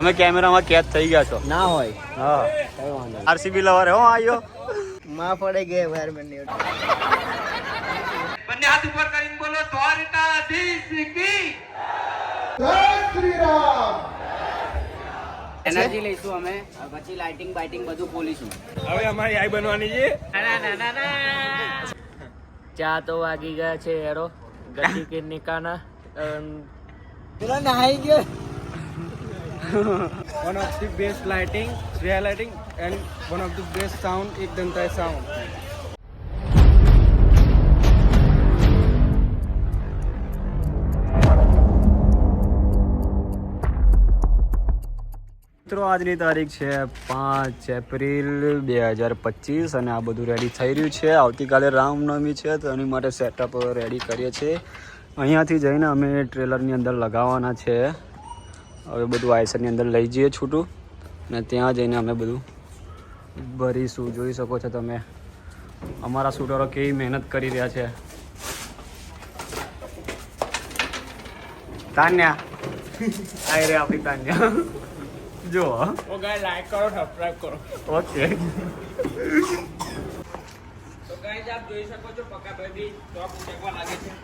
તમે કેમેરામાં કેદ થઈ ગયા છો ના હોય. હા કઈ વાંધો આરસીબી લવર હો આયો માં પડે ગયા વાર બંને હાથ ઉપર કરીને બોલો દ્વારકાધીશ કી એનર્જી લઈશું અમે પછી લાઇટિંગ બાઇટિંગ બધું ખોલીશું. હવે અમારી આઈ બનવાની છે. ચા તો વાગી ગયા છે હેરો ગતિ કે નિકાના પેલા નહાઈ ગયો. one of the best lighting, real lighting, and one of the best sound, Ekdanta sound. મિત્રો આજની તારીખ છે 5 એપ્રિલ 2025 અને આ બધું રેડી થઈ રહ્યું છે. આવતીકાલે રામનવમી છે તો એની માટે સેટઅપ રેડી કરીએ છીએ. અહીંયાથી જઈને અમે ટ્રેલરની અંદર લગાવવાના છે. હવે બધું આઈસરની અંદર લઈ જઈએ છૂટું અને ત્યાં જઈને અમે બધું ભરીશું. જોઈ શકો છો તમે અમારા શૂટરો કેવી મહેનત કરી રહ્યા છે. તાન્યા આઈ રે આપણી તાન્યા જો ઓ ગાય લાઈક કરો સબસ્ક્રાઇબ કરો. ઓકે તો ગાઈસ આપ જોઈ શકો છો પકાભાઈ બી ટોપ ઉઠવા લાગે છે.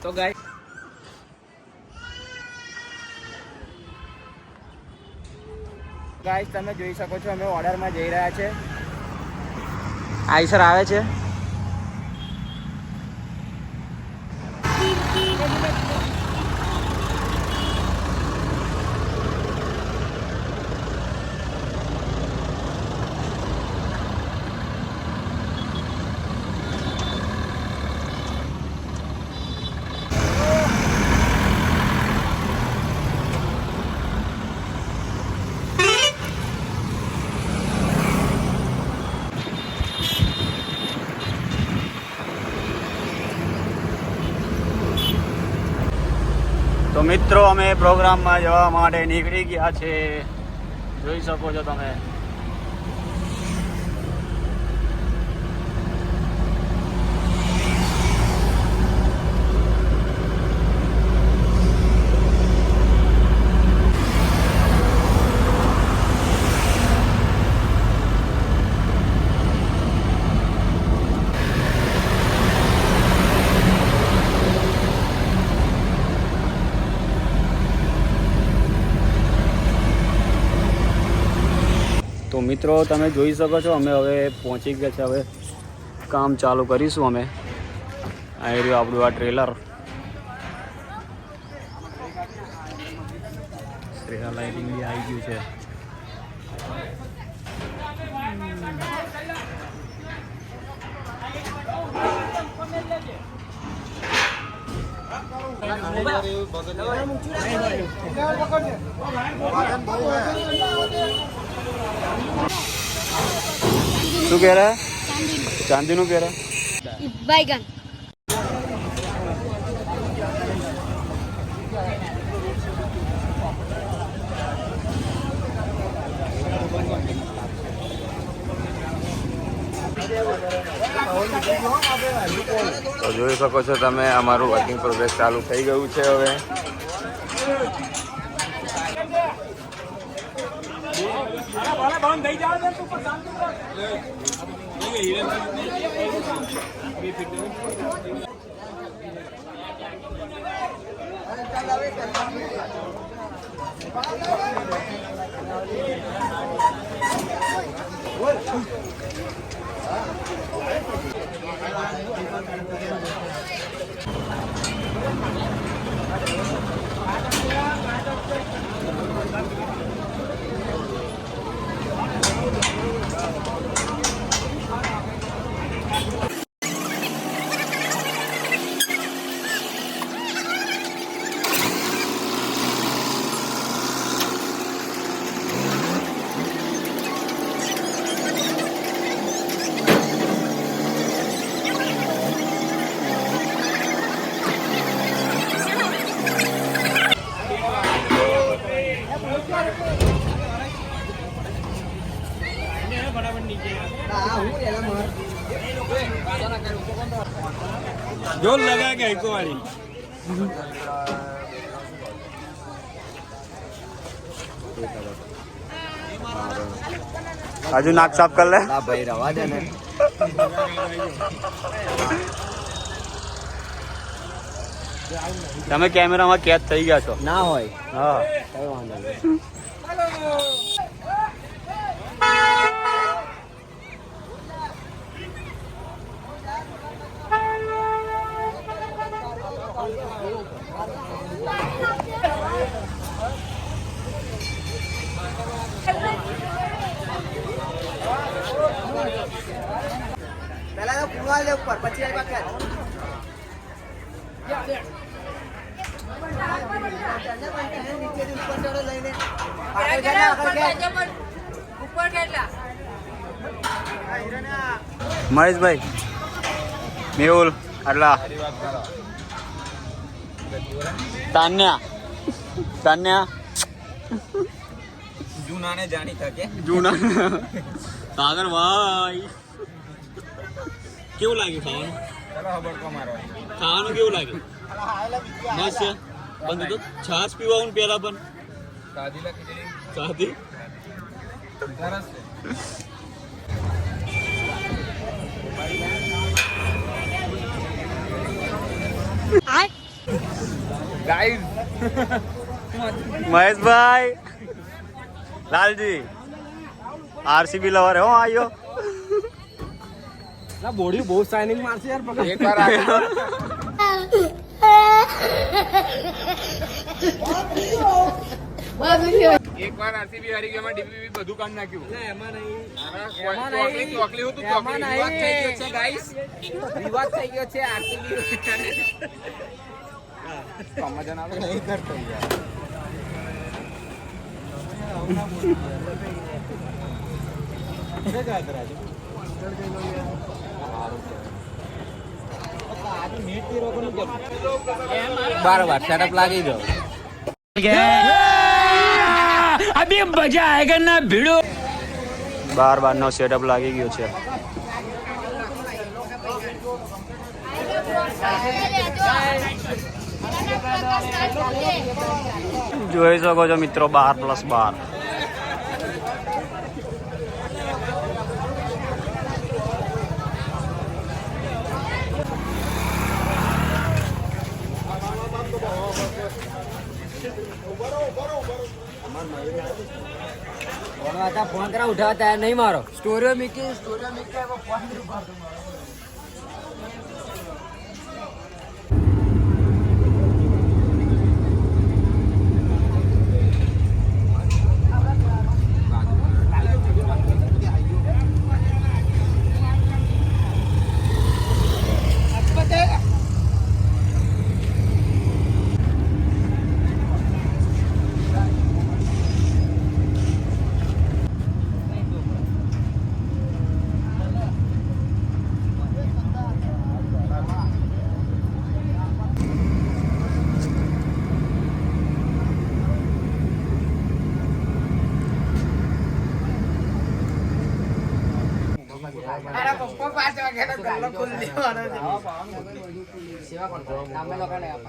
તો ગાઈસ તમે જોઈ શકો છો અમે ઓર્ડરમાં જઈ રહ્યા છે. આઈસર આવે છે. તો મિત્રો અમે પ્રોગ્રામમાં જવા માટે નીકળી ગયા છે. જોઈ શકો છો તમે તો મિત્રો તમે જોઈ શકો છો અમે હવે પહોંચી ગયા છે. હવે કામ ચાલુ કરીશું અમે. આવી રહ્યું આપણું આ ટ્રેલર. ટ્રેલર લાઇટિંગ બી આવી ગયું છે. શું કह रहा है? चांदी નું कह रहा है? बैगन તો જોઈ શકો છો તમે અમારું વર્કિંગ પ્રોગ્રેસ ચાલુ થઈ ગયું છે. હવે જોર લગા કે એક વારી હજુ નાક સાફ કર લે. ના ભાઈ રવા દે ને. તમે કેમેરામાં કેદ થઈ ગયા છો. ના હોય હા કઈ વાંધો નહીં. પેલા તો કુવાલ દે ઉપર પછી આવી પાછળ. મહેશભાઈ મેહુલ આટલા તાન્યા જૂનાને જાણી શકે. જૂના સાગર ભાઈ કેવું લાગ્યું ખાવાનું? ખાવાનું કેવું લાગ્યું? મસ્ત છે. પણ તો છાશ પીવાનું પેલા પણ સાદી મહેશભાઈ લાલજી આરસીબી લવર હો આયો. ના બોડી બહુ શાઇનિંગ મારશે યાર. પકડ એકવાર આરસીબી હારી ગયો, એમાં ડીપીપી બધું કાઢ નાખ્યું. એમાં નહીં. ચોકલી હતું, ચોકલી વિવાદ થઈ ગયો છે ગાઈસ. વિવાદ થઈ ગયો છે આરસીબી. સમજણ આવે નહીં કરતો યાર. બરાબર સેટઅપ લાગી ગયો. અભી મજા આયેગા ના ભીડો. બાર નો સેટઅપ લાગી ગયો છે. જોઈ શકો છો મિત્રો 12+12. ફોન કરા ઉઠાવતા નહીં મારો. સ્ટોરીઓ મીકી ફોન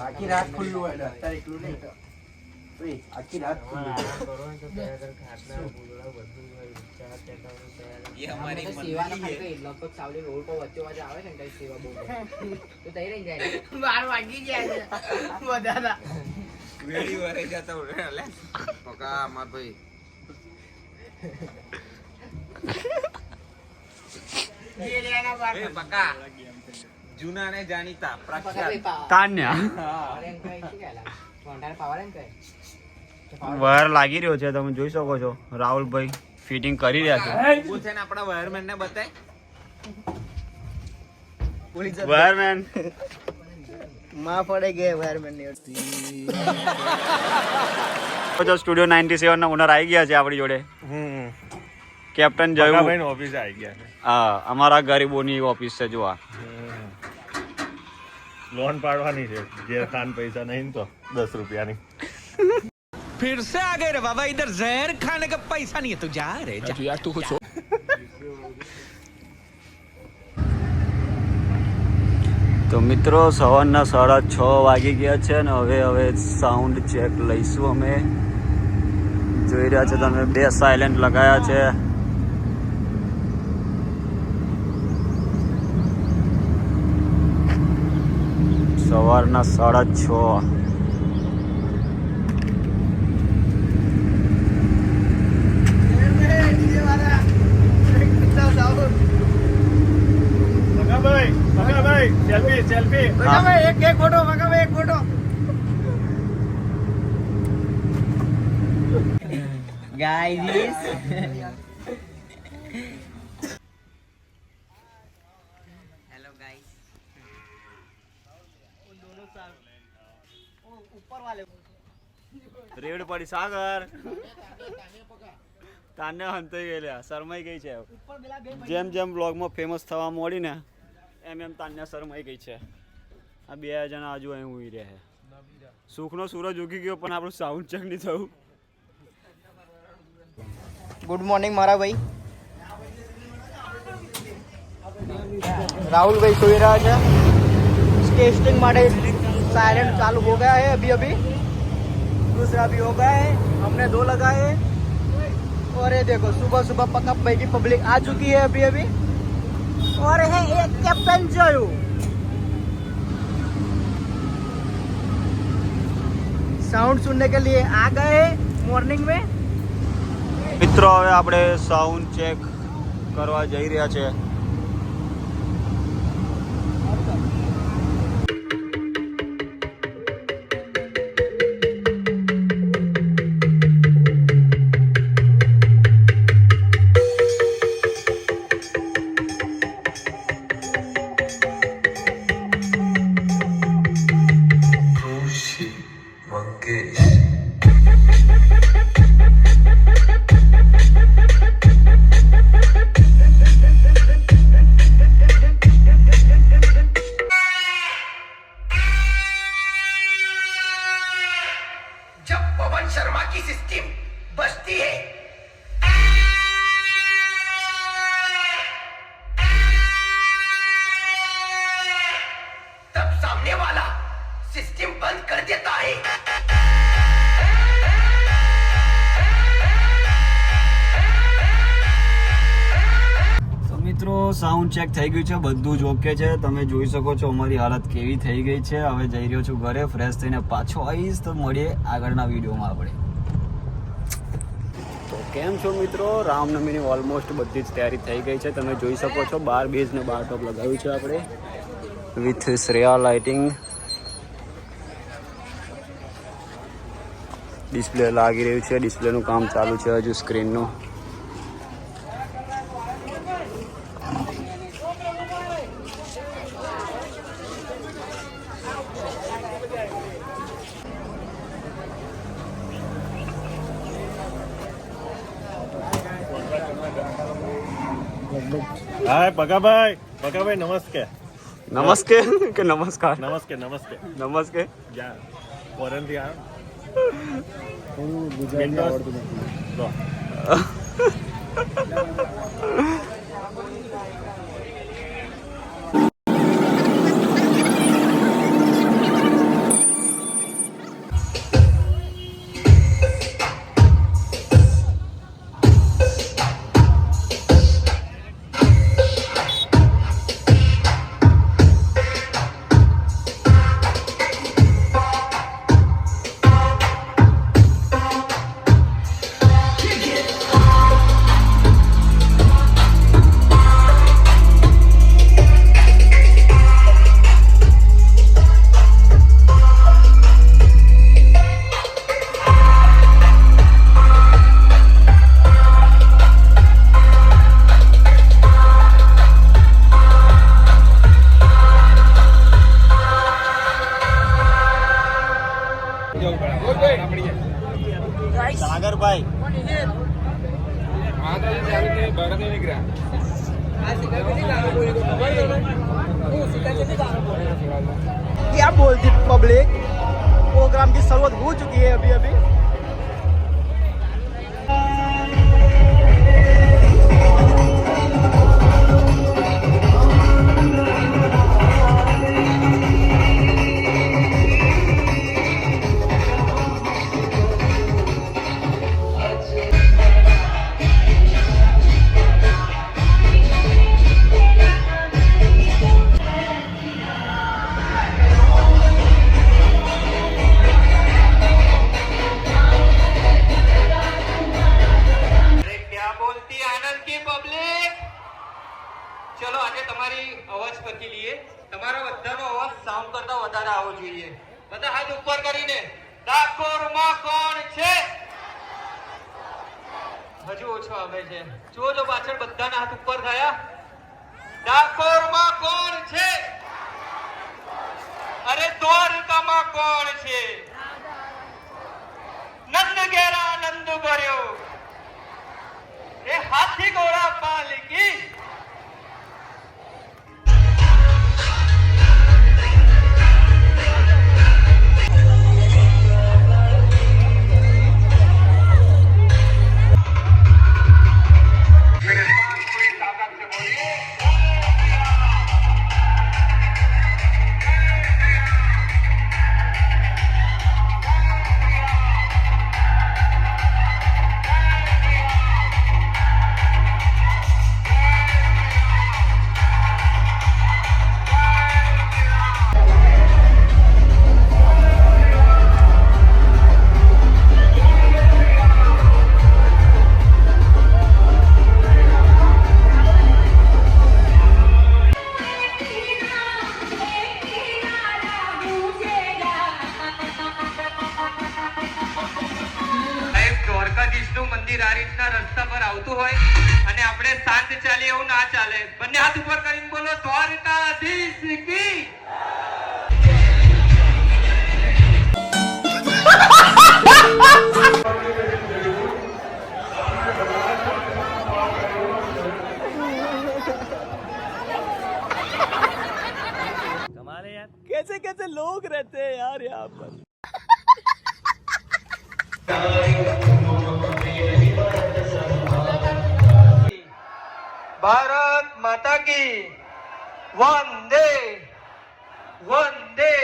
આખી રાત ખુલ્લું હોય અત્યારે એકલું નહીં. આખી રાત ખુલ્લું. જૂના ને જાણીતા પ્રખ્યાત તાન્યા વાયર લાગી રહ્યો છે, તમે જોઈ શકો છો. રાહુલભાઈ ફિટિંગ કરી રહ્યા છે. ઉભો છે ને આપણા વાયરમેન ને બતાય. વાયરમેન માં પડે ગયા વાયરમેન ની. સ્ટુડિયો 97 ના ઓનર આવી ગયા છે આપણી જોડે. કેપ્ટન જયું ઓફિસ આવી ગયા છે. હા, અમારા ગરીબોની ઓફિસ છે. જો આ લોન પાડવાની છે, જે ખાન પૈસા નહીં તો 10 રૂપિયાની. फिर से आ गए रे बाबा, इधर जहर खाने का पैसा नहीं है तो जा रे जा। यार तू कुछ તો મિત્રો સવારના 6:30 વાગી ગયા છે ને હવે સાઉન્ડ ચેક લઈશું અમે. જોઈ રહ્યા છો તમે, 2 સાયલેન્ટ લગાયા છે. સવારના 6:30. સેલ્ફી એક ફોટો મગાવે, એક photo. Guys hello guys. Red પડી સાગર. તાને હંતાઈ ગયેલા, શરમાઈ ગઈ છે. જેમ જેમ બ્લોગમાં ફેમસ થવા મળી ને એમ તાન્યા શરમાઈ ગઈ છે. આ 2 જણા આજુ અહીં ઉઈ રહ્યા છે. સુખનો સૂરજ ઉગી ગયો પણ આપણું સાઉન્ડ ચેક નહીં થયું. ગુડ મોર્નિંગ મારા ભાઈ. राहुल भाई सोई रहा है. टेस्टिंग मारे सायलेंट चालू हो गया है अभी अभी. दूसरा भी हो गया है, हमने 2 लगाए. और ये देखो सुबह सुबह पकअप भाई की पब्लिक आ चुकी है अभी अभी. और है एक कैप्टन जयू. साउंड सुनने के लिए आ गए मॉर्निंग में. મિત્રો હવે આપણે સાઉન્ડ ચેક કરવા જઈ રહ્યા છે. जब पवन शर्मा की सिस्टम बजती है तब सामने वाला सिस्टम बंद कर देता है. મિત્રો સાઉન્ડ ચેક થઈ ગયું છે, બધું જ ઓકે છે. તમે જોઈ શકો છો અમારી હાલત કેવી થઈ ગઈ છે. હવે જઈ રહ્યો છું ઘરે, ફ્રેશ થઈને પાછો આવીશ તો મળીએ આગળના વિડીયોમાં આપણે. તો કેમ છો મિત્રો? રામનવમીની ઓલમોસ્ટ બધી જ તૈયારી થઈ ગઈ છે. તમે જોઈ શકો છો 12 બેઝ ને 12 ટોપ લગાવ્યું છે આપણે વિથ શ્રેયા લાઇટિંગ. ડિસ્પ્લે લાગી રહ્યું છે, ડિસ્પ્લેનું કામ ચાલુ છે હજુ સ્ક્રીનનું. હાય પગાભાઈ નમસ્તે. નમસ્તે કે નમસ્કાર? નમસ્તે નમસ્તે. જા ફોરેન થી સાગરભાઈ क्या बोलती पब्लिक. प्रोग्राम की शुरुआत हो चुकी है अभी अभी. की पब्लिक चलो આજે તમારી અવાજ પરથી લઈએ તમારા બધાનો અવાજ સાઉન્ડ કરતા વધારે આવવો જોઈએ બધા હાથ ઉપર કરીને ડાકોરમાં કોણ છે હજુ ઓછો આવે છે જો પાછળ બધાના હાથ ઉપર થયા ડાકોરમાં કોણ છે અરે દ્વારકામાં કોણ છે નંદ ઘેરા નંદ ભર્યો એ હાથી ઘોડા પાલકી દ્વારકાધીશનું મંદિર આ રીતના રસ્તા પર આવતું હોય અને આપણે શાંત ચાલીએ એવું ના ચાલે બંને હાથ ઉપર કરીને બોલો દ્વારકાધીશ કી कैसे कैसे लोग रहते हैं यार यहाँ पर ભારત માતા કી વંદે વંદે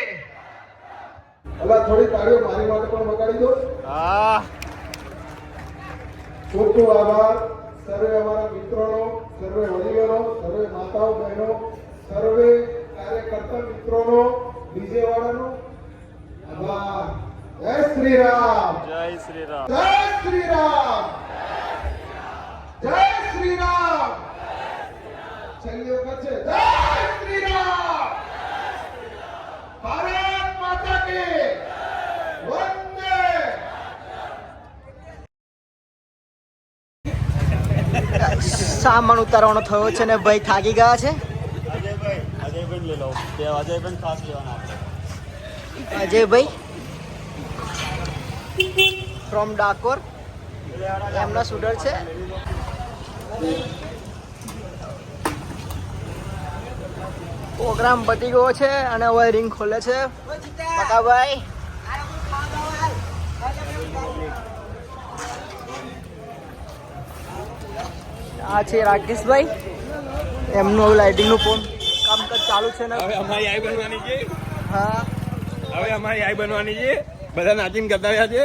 અલા થોડી તાળીઓ મારી માટે પણ વગાડી દો ખૂબ ખૂબ આભાર સર્વે અમારા મિત્રોનો સર્વે વડીલોનો સર્વે માતાઓ બહેનો સર્વે કાર્યકર્તા મિત્રોનો ડીજે વાળાનો આભાર જય શ્રી રામ જય શ્રી રામ જય શ્રી રામ જય શ્રી રામ છેલ્લી વખત છે જય શ્રી રામ ભારત માતા કી વંદે સામાન ઉતારવાનો થયો છે ને ભાઈ થાકી ગયા છે અજયભાઈ લઈ લો તે અજયભાઈ ખાસ લેવાના આપણે અજયભાઈ ફ્રોમ ડાકોર એમના શૂટર છે પ્રોગ્રામ પતી ગયો છે અને હવે રિંગ ખોલે છે પકાભાઈ આ છે રાકેશભાઈ એમનું હવે લાઇટિંગનું કામકાજ ચાલુ છે ને હવે અમારી આઈ બનવાની છે હા હવે અમારી આઈ બનવાની છે બધા નાચીને ગતાવ્યા છે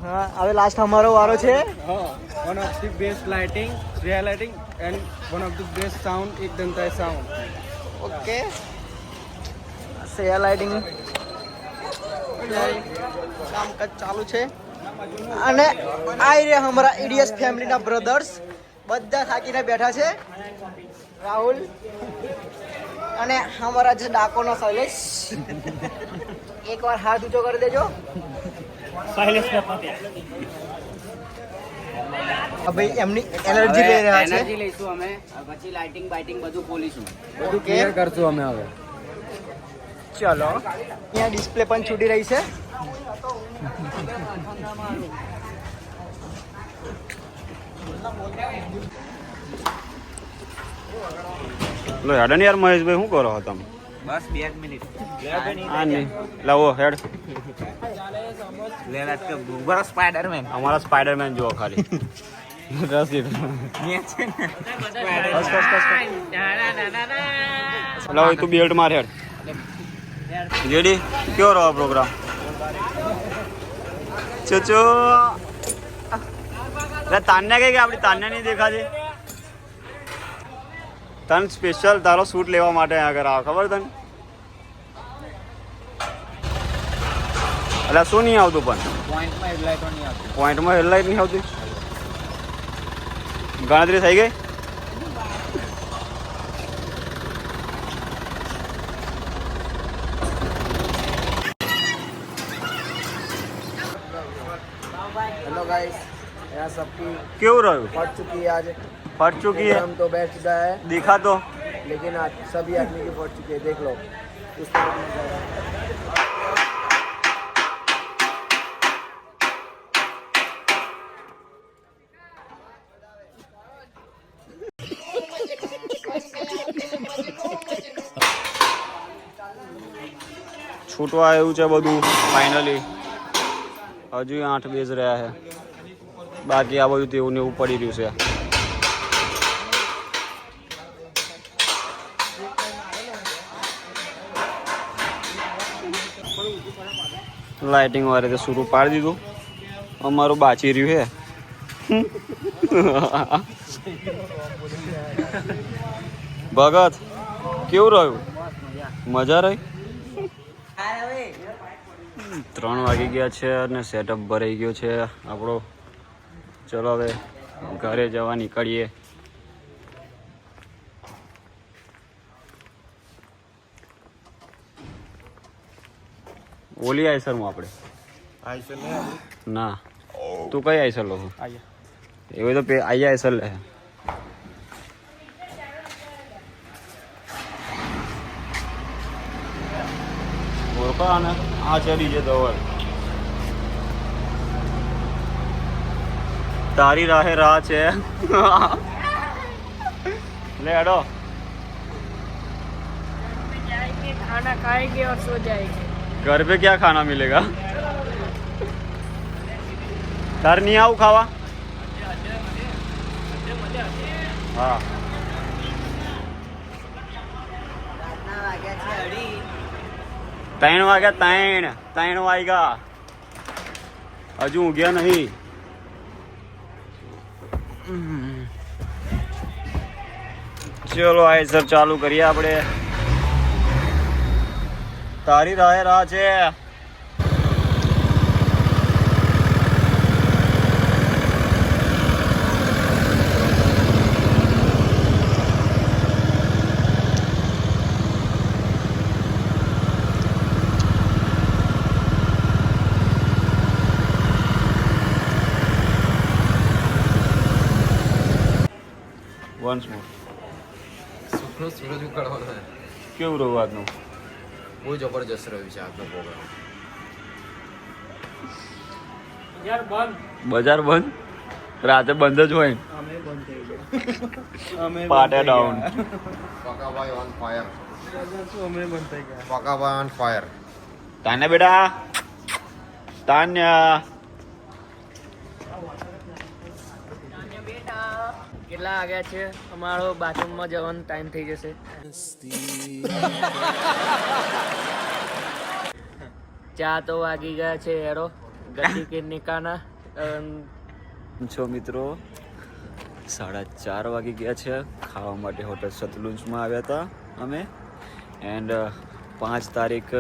હા હવે લાસ્ટ અમારો વારો છે One of the best lighting, real lighting, and one of the best sound, એક દંતાઈ sound. ઓકે સેયા લાઇટિંગ કામકાજ ચાલુ છે અને આ રે અમારા ઈડીએસ ફેમિલીના બ્રધર્સ બધા થાકીને બેઠા છે રાહુલ અને અમારા જે ડાકોરનો શૈલેષ એકવાર હાથ ઊંચો કરી દેજો ભાઈ એમની એનર્જી લઈ રહ્યા છે એનર્જી લઈશું અમે પછી લાઇટિંગ બાઇટિંગ બધું ખોલીશું બધું ક્લિયર કરશું અમે હવે ચલો અહીંયા ડિસ્પ્લે પણ છૂટી રહી છે લો હેડ ને યાર મહેશભાઈ શું કરો છો તમે બસ 2 મિનિટ હા નહીં લાવો હેડ લેલા કે બરો સ્પાઈડરમેન અમારા સ્પાઈડરમેન જુઓ ખાલી લાવો તું બેલ્ટ માર હેડ જેડી કયો રહો પ્રોગ્રામ ચચો તાન્યા કઈ કે આપણી તાન્યા નહીં દેખાશે તને સ્પેશિયલ તારો શૂટ લેવા માટે આગળ આવ ખબર તને એટલે શું નહીં આવતું પણ પોઈન્ટમાં હેડલાઇટ નહીં આવતી ગણતરી થઈ ગઈ? हेलो गाइस, यहाँ सबकी કેવું રહ્યું? फट चुकी है आज। ફટ ચૂકી હે? हम तो बैठ चुका है, દિખા તો लेकिन आज सभी आदमी की फट चुकी है। देख लो इस तरह की नजारा है। છૂટવા આવ્યું છે બધું ફાઇનલી. હજુ 8 બેઝ રહ્યા છે, બાકી આ બધું તેવું ને એવું પડી રહ્યું છે. લાઇટિંગ વાળે તો શરૂ પાડી દીધું, અમારું બાચી રહ્યું છે. ભગત કેવું રહ્યું? મજા રહી? 3 વાગી ગયા છે અને સેટઅપ ભરાઈ ગયો છે આપણો. ચલો હવે ઘરે જવા નીકળીએ. ઓલી આઈસરમાં આપણે ના, તું કઈ આઈસર લો છો? એવું તો આઈ આઈસર લે. ઓળખો આને? આ છે ડીજે ધવલ. તારી રાહે રાહ છે. ले हटो. खाना खाएंगे और सो जाएंगे. घर पे क्या खाना मिलेगा? तार नहीं आऊ खावा? हाँ. 3 વાગ્યા. 3 વાગ્યા હજુ ઊંઘ્યા નહીં. ચલો આઈસર ચાલુ કરીએ આપણે. તારી રાહે રાહ છે. વન્સ મોર. સૂરજ ઉગાડવાનો છે. કેવું રહ્યું આજનું? બહુ જબરજસ્ત રહ્યું છે આજનો પ્રોગ્રામ. બજાર બંધ? રાતે બંધ જ હોય. પાટા down. Pakabhai on fire. Pakabhai on fire. તાને બેટા તાન્યા. કેટલા વાગ્યા છે? અમારો બાથરૂમમાં જવાનો ટાઈમ થઈ જશે. ચા તો વાગી ગયા છે. હેરો ગતિ કે નિકાના છો મિત્રો, 4:30 વાગી ગયા છે. ખાવા માટે હોટલ સતલુંજમાં આવ્યા હતા અમે. એન્ડ 5 તારીખ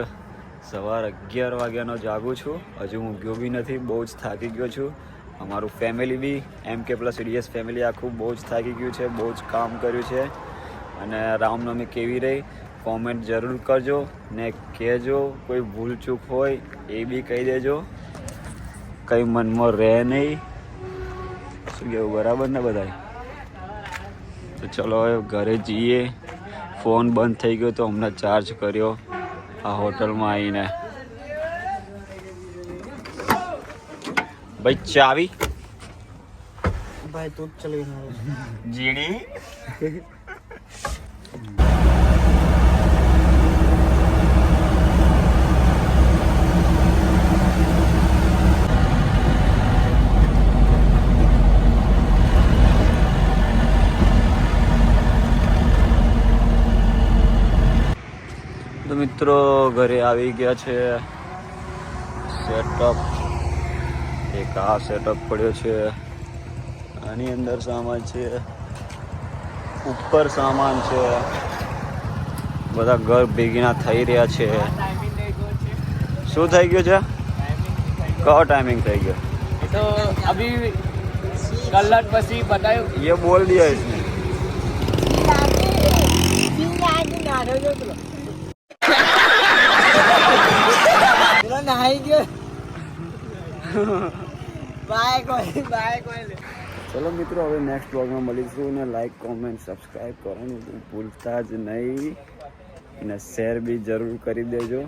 સવાર 11 વાગ્યાનો જાગું છું. હજુ હું ગયો બી નથી, બહુ જ થાકી ગયો છું. અમારું ફેમિલી બી MK+EDS ફેમિલી આખું બહુ જ થાકી ગયું છે, બહુ જ કામ કર્યું છે. અને રામનવમી કેવી રહી કોમેન્ટ જરૂર કરજો ને કહેજો. કોઈ ભૂલ ચૂક હોય એ બી કહી દેજો, કંઈ મનમાં રહે નહીં. શું કેવું, બરાબર ને બધાય? તો ચલો હવે ઘરે જઈએ. ફોન બંધ થઈ ગયો તો હમણાં ચાર્જ કર્યો આ હોટલમાં આવીને. ભાઈ ચાવી भाई तू चले જીણી. તો મિત્રો ઘરે આવી ગયા છે. સેટઅપ એક આ સેટઅપ પડ્યો છે, આની અંદર સામાન છે, ઉપર સામાન છે. બધા ઘર ભેગીના થઈ રહ્યા છે. શું થઈ ગયું છે? કયો ટાઈમિંગ થઈ ગયો? तो अभी કલાક પછી બતાવ્યું ये बोल दिया इसने નહાઈ ગયો બાય કોઈ બાય કોઈ ચલો મિત્રો હવે નેક્સ્ટ બ્લોગમાં મળીશું અને લાઈક કોમેન્ટ સબસ્ક્રાઈબ કરવાનું ભૂલતા જ નહીં અને શેર બી જરૂર કરી દેજો.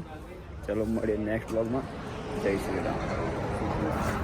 ચલો મળીએ નેક્સ્ટ બ્લોગમાં. જય શ્રી રામ.